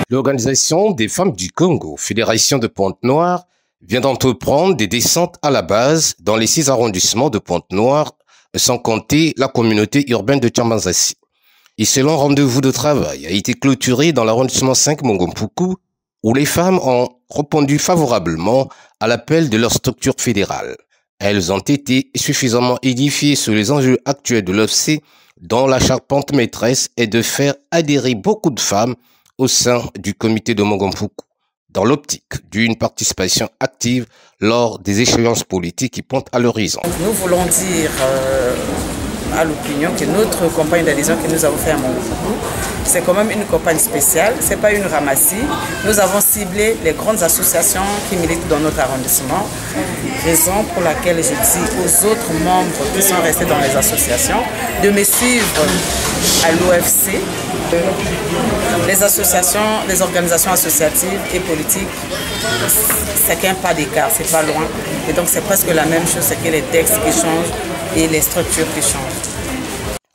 L'Organisation des femmes du Congo, Fédération de Pointe-Noire, vient d'entreprendre des descentes à la base dans les 6 arrondissements de Pointe-Noire, sans compter la communauté urbaine de Tchambanzassi. Et selon rendez-vous de travail a été clôturé dans l'arrondissement 5 Mongompuku, où les femmes ont répondu favorablement à l'appel de leur structure fédérale. Elles ont été suffisamment édifiées sur les enjeux actuels de l'OFC, dont la charpente maîtresse est de faire adhérer beaucoup de femmes au sein du comité de Mongompuku, dans l'optique d'une participation active lors des échéances politiques qui pointent à l'horizon. Nous voulons dire à l'opinion que notre campagne d'adhésion que nous avons fait à Mongompuku, c'est quand même une campagne spéciale, ce n'est pas une ramassie. Nous avons ciblé les grandes associations qui militent dans notre arrondissement, raison pour laquelle je dis aux autres membres qui sont restés dans les associations de me suivre à l'OFC. Les associations, les organisations associatives et politiques, c'est qu'un pas d'écart, c'est pas loin. Et donc c'est presque la même chose, c'est que les textes qui changent et les structures qui changent.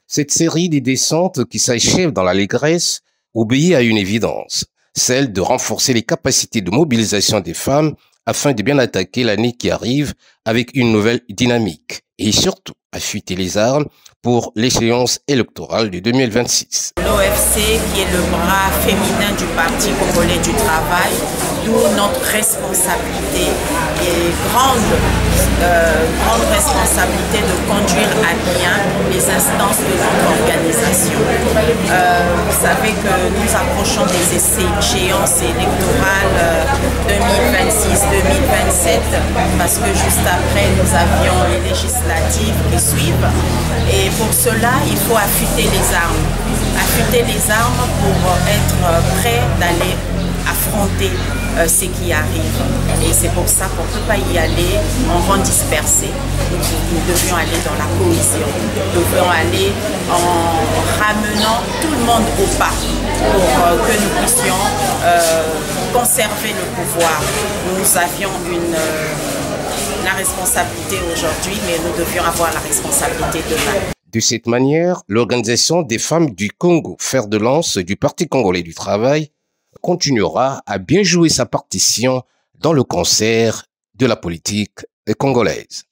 Cette série des descentes qui s'achève dans l'allégresse obéit à une évidence, celle de renforcer les capacités de mobilisation des femmes afin de bien attaquer l'année qui arrive avec une nouvelle dynamique et surtout affûter les armes pour l'échéance électorale de 2026. L'OFC, qui est le bras féminin du Parti congolais du travail, d'où notre responsabilité et grande responsabilité de conduire à bien les instances de notre organisation. Vous savez que nous approchons des échéances électorales 2026-2027 parce que juste après nous avions les législatives qui suivent et pour cela il faut affûter les armes. Affûter les armes pour être prêt d'aller affronter ce qui arrive. Et c'est pour ça qu'on ne peut pas y aller en rang dispersé. Nous devions aller dans la cohésion. Nous devions aller en ramenant tout le monde au pas pour que nous puissions conserver le pouvoir. Nous avions la responsabilité aujourd'hui, mais nous devions avoir la responsabilité demain. De cette manière, l'Organisation des femmes du Congo, fer de lance du Parti congolais du travail, continuera à bien jouer sa partition dans le concert de la politique congolaise.